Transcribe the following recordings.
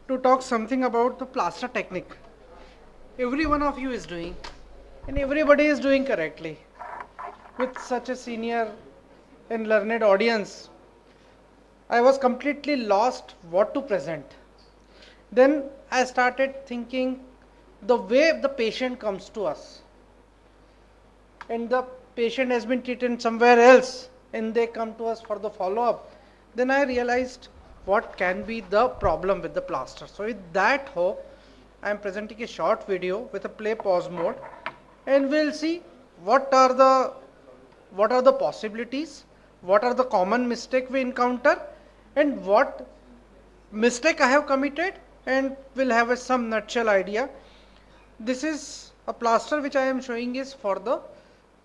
to talk something about the plaster technique. Every one of you is doing, and everybody is doing correctly. With such a senior and learned audience, I was completely lost what to present. Then I started thinking the way the patient comes to us, and the patient has been treated somewhere else, and they come to us for the follow-up. Then I realized what can be the problem with the plaster. So with that hope, I am presenting a short video with a play pause mode, and we'll see what are the possibilities, what are the common mistake we encounter, and what mistake I have committed, and we'll have some nutshell idea. This is a plaster which I am showing is for the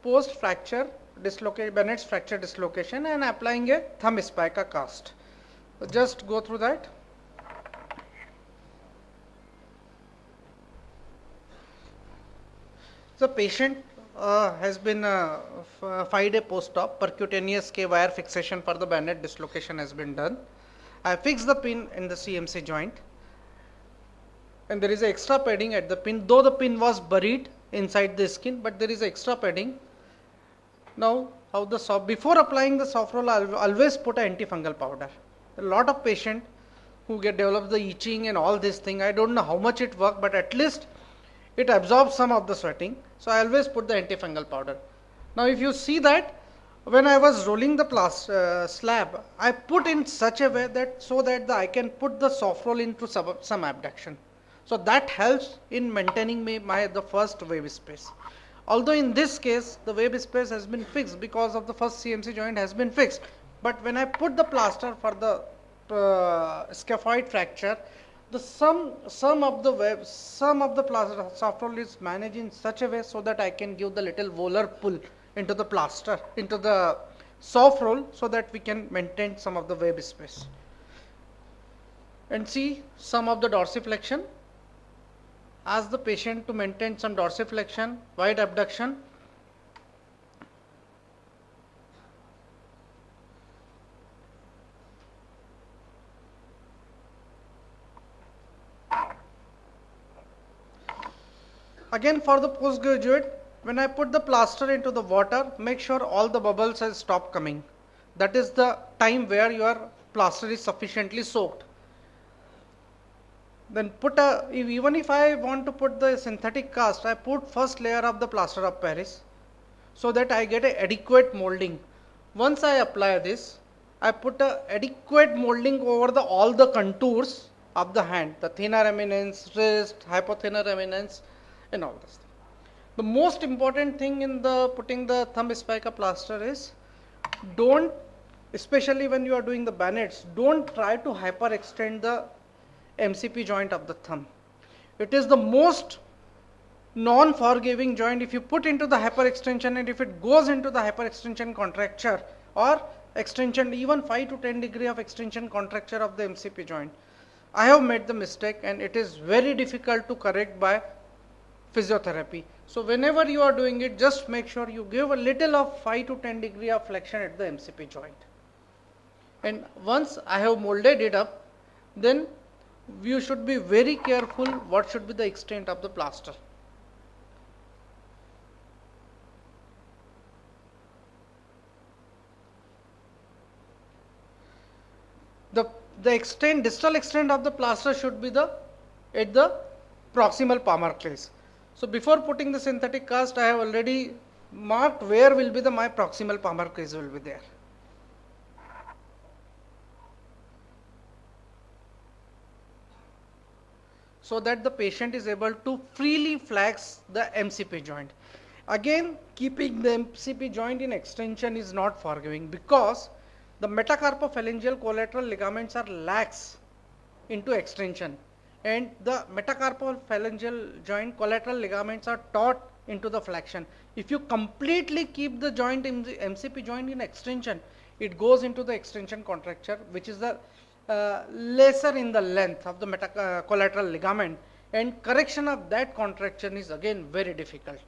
post fracture dislocation, Bennett's fracture dislocation, and applying a thumb spica cast. So just go through that. The patient has been 5-day post-op percutaneous K-wire fixation for the Bennett dislocation has been done. I fixed the pin in the CMC joint, and there is an extra padding at the pin, though the pin was buried inside the skin, but there is extra padding. Now, how the soft, before applying the soft roll, I always put an antifungal powder. A lot of patient who develop the itching and all this thing, I don't know how much it works, but at least it absorbs some of the sweating. So I always put the antifungal powder. Now if you see that, when I was rolling the slab, I put in such a way that so that I can put the soft roll into some abduction. So that helps in maintaining the first wave space. Although in this case the wave space has been fixed because of the first CMC joint has been fixed, but when I put the plaster for the scaphoid fracture, the sum of the plaster soft roll is managed in such a way so that I can give the little volar pull into the plaster, into the soft roll, so that we can maintain some of the web space. And see some of the dorsiflexion. Ask the patient to maintain some dorsiflexion, wide abduction. Again for the postgraduate, when I put the plaster into the water, make sure all the bubbles has stopped coming. That is the time where your plaster is sufficiently soaked. Then even if I want to put the synthetic cast, I put first layer of the plaster of Paris so that I get a adequate molding. Once I apply this, I put a adequate molding over all the contours of the hand, the thinner eminence, wrist, hypothinner eminence, and all this. The most important thing in the putting the thumb spica plaster is, don't, especially when you are doing the Bennett's, don't try to hyperextend the MCP joint of the thumb. It is the most non-forgiving joint. If you put into the hyperextension, and if it goes into the hyperextension contracture or extension, even 5 to 10 degree of extension contracture of the MCP joint, I have made the mistake, and it is very difficult to correct by physiotherapy. So whenever you are doing it, just make sure you give a little of 5 to 10 degree of flexion at the MCP joint. And once I have molded it up, then you should be very careful what should be the extent of the plaster. The extent, distal extent of the plaster should be at the proximal palmar crease. So before putting the synthetic cast, I have already marked where will be my proximal palmar crease will be there. So that the patient is able to freely flex the MCP joint. Again, keeping the MCP joint in extension is not forgiving, because the metacarpophalangeal collateral ligaments are lax into extension, and the metacarpophalangeal joint collateral ligaments are taut into the flexion. If you completely keep the joint in the MCP joint in extension, it goes into the extension contracture, which is the lesser in the length of the collateral ligament, and correction of that contraction is again very difficult.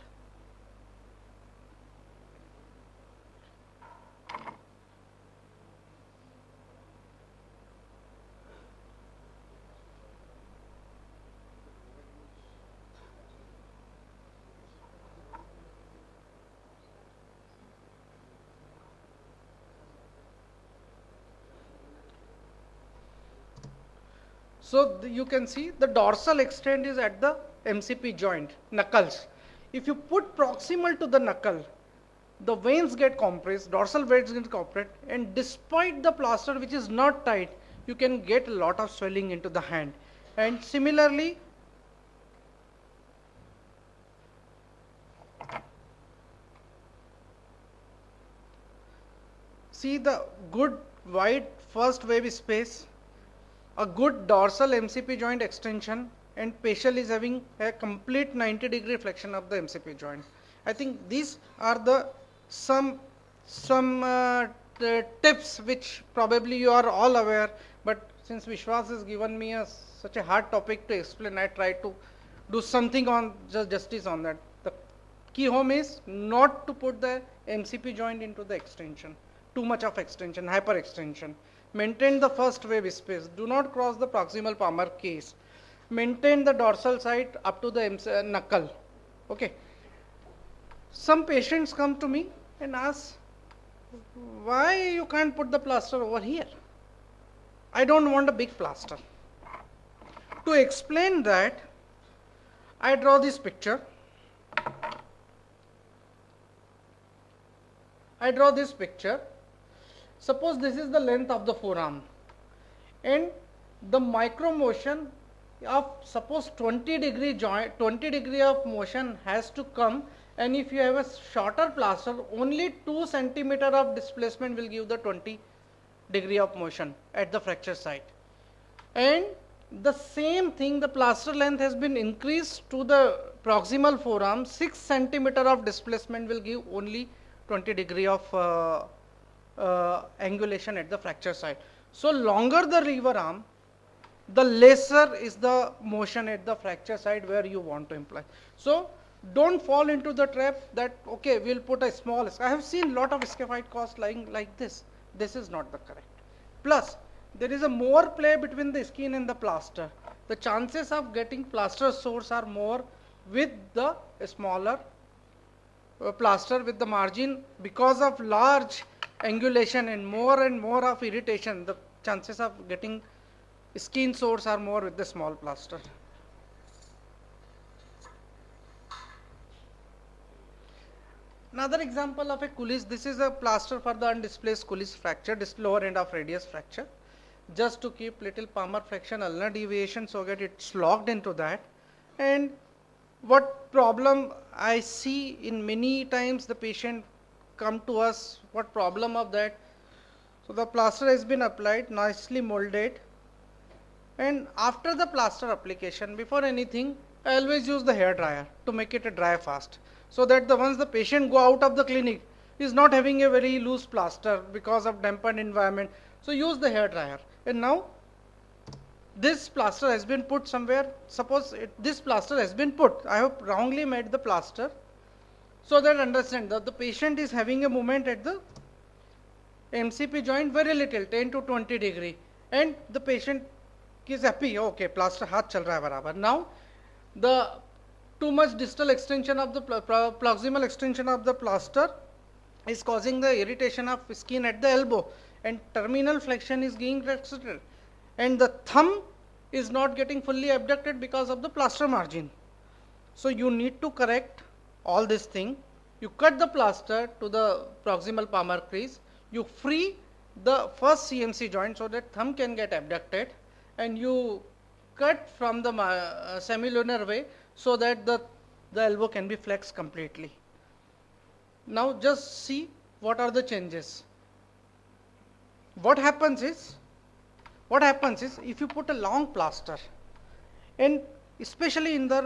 So you can see the dorsal extent is at the MCP joint, knuckles. If you put proximal to the knuckle, the veins get compressed, dorsal veins get compressed, and despite the plaster which is not tight, you can get a lot of swelling into the hand. And similarly, see the good wide first wave space, a good dorsal MCP joint extension, and patient is having a complete 90-degree flexion of the MCP joint. I think these are the some tips which probably you are all aware, but since Vishwas has given me such a hard topic to explain, I try to do something on justice on that. The key home is not to put the MCP joint into the extension, too much of extension, hyper extension. Maintain the first wave space. Do not cross the proximal palmar case. Maintain the dorsal side up to the knuckle. Okay. Some patients come to me and ask, why you can't put the plaster over here? I don't want a big plaster. To explain that, I draw this picture. Suppose this is the length of the forearm, and the micro motion of suppose 20-degree joint, 20-degree of motion has to come, and if you have a shorter plaster, only 2 centimeter of displacement will give the 20-degree of motion at the fracture site. And the same thing, the plaster length has been increased to the proximal forearm, 6 centimeter of displacement will give only 20-degree of angulation at the fracture site. So longer the lever arm, the lesser is the motion at the fracture site where you want to imply. So don't fall into the trap that okay, we'll put a small. I have seen lot of scaphoid cost lying like this. This is not the correct. Plus, there is a more play between the skin and the plaster. The chances of getting plaster sores are more with the smaller plaster with the margin, because of large angulation and more of irritation. The chances of getting skin sores are more with the small plaster. Another example of a Cullis, this is a plaster for the undisplaced Cullis fracture, this lower end of radius fracture, just to keep little palmar flexion ulnar deviation so that it's locked into that. And what problem I see in many times the patient come to us, what problem of that? So the plaster has been applied, nicely molded, and after the plaster application, before anything, I always use the hair dryer to make it dry fast, so that once the patient go out of the clinic, he is not having a very loose plaster because of dampened environment. So use the hair dryer. And now this plaster has been put somewhere. Suppose this plaster has been put, I have wrongly made the plaster, so that understand that the patient is having a movement at the MCP joint very little, 10 to 20 degree, and the patient is happy, okay, plaster haath chal raha hai barabar. Now the too much distal extension of the proximal extension of the plaster is causing the irritation of skin at the elbow, and terminal flexion is being restricted, and the thumb is not getting fully abducted because of the plaster margin. So you need to correct all this thing. You cut the plaster to the proximal palmar crease, you free the first CMC joint so that thumb can get abducted, and you cut from the semilunar way so that the elbow can be flexed completely. Now just see what are the changes. What happens is if you put a long plaster, and especially in the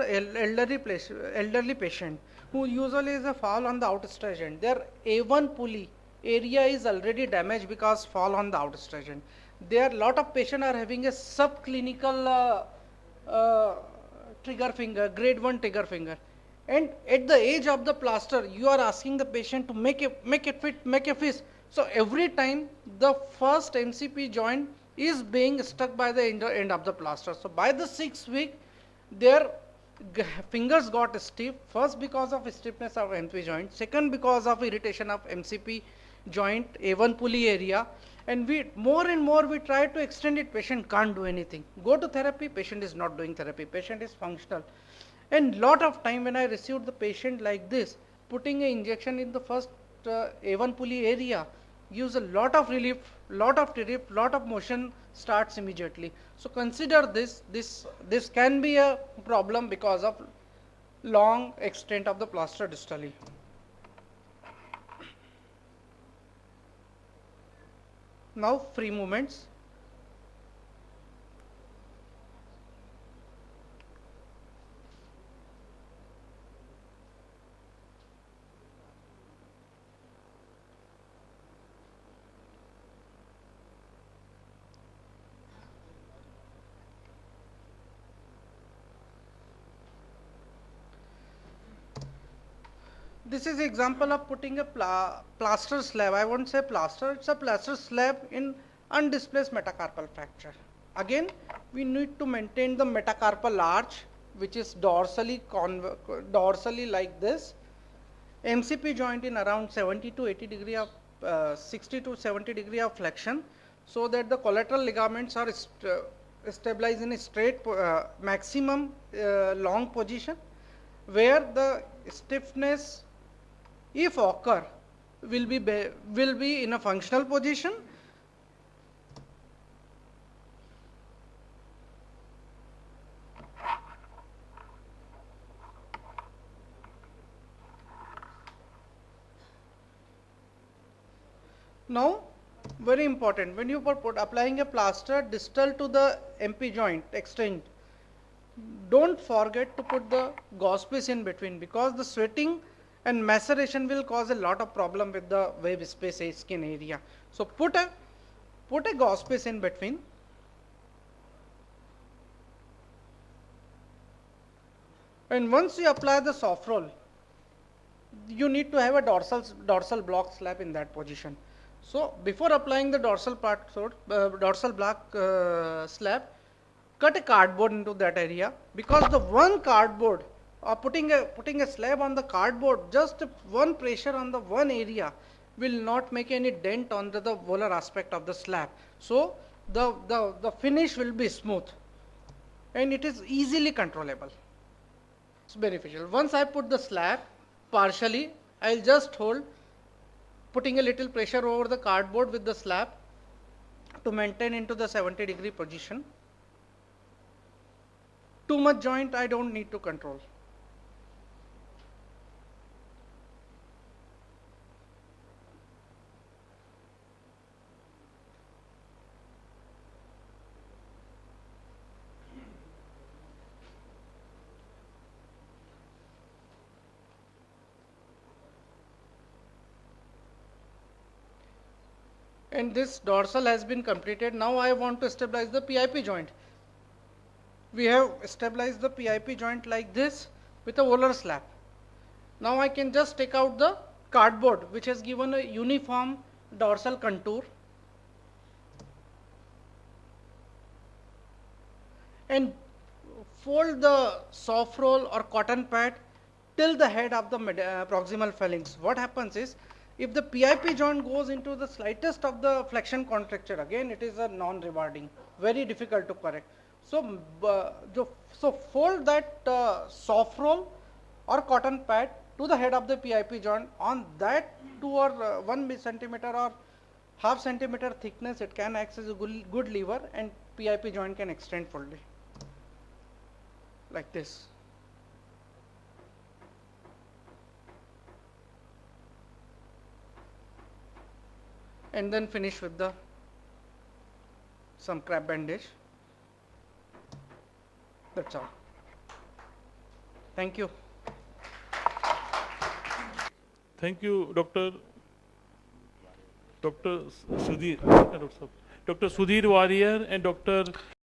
elderly patient who usually is a fall on the outstretched end, their A1 pulley area is already damaged because fall on the outstretched end. There lot of patients are having a subclinical trigger finger, grade 1 trigger finger, and at the edge of the plaster you are asking the patient to make it fit, make a fist. So every time the first MCP joint is being stuck by the end of the plaster. So by the 6th week their fingers got stiff, first because of stiffness of MCP joint, second because of irritation of MCP joint A1 pulley area, And we more and more we try to extend it, patient can't do anything. Go to therapy, patient is not doing therapy, patient is functional. And lot of time when I received the patient like this, putting an injection in the first A1 pulley area gives a lot of relief, lot of motion starts immediately. So consider this can be a problem because of long extent of the plaster distally. Now free movements. This is example of putting a plaster slab. I won't say plaster, it's a plaster slab in undisplaced metacarpal fracture. Again, we need to maintain the metacarpal arch, which is dorsally like this. MCP joint in around 70 to 80 degree of 60 to 70 degree of flexion, so that the collateral ligaments are stabilized in a straight maximum long position, where the stiffness, if occur, will be in a functional position. Now, very important, when you applying a plaster distal to the MP joint extend, don't forget to put the gauze piece in between, because the sweating and maceration will cause a lot of problem with the web space skin area. So put a gauze piece in between. And once you apply the soft roll, you need to have a dorsal block slab in that position. So before applying the dorsal block slab, cut a cardboard into that area, because the one cardboard or putting a slab on the cardboard, just one pressure on the one area will not make any dent on the volar aspect of the slab. So the finish will be smooth and it is easily controllable. It's beneficial. Once I put the slab partially, I'll just hold, putting a little pressure over the cardboard with the slab to maintain into the 70 degree position. Too much joint I don't need to control. And this dorsal has been completed. Now I want to stabilize the PIP joint. We have stabilized the PIP joint like this with a volar slab. Now I can just take out the cardboard, which has given a uniform dorsal contour, and fold the soft roll or cotton pad till the head of the proximal phalanx. What happens is, if the PIP joint goes into the slightest of the flexion contracture, again it is a non-rewarding, very difficult to correct. So, so fold that soft roll or cotton pad to the head of the PIP joint. On that 2 or 1 centimeter or half centimeter thickness, it can act as a good lever, and PIP joint can extend fully like this. And then finish with some crab bandage. That's all. Thank you. Thank you, Dr. Sudhir Warrier and Dr.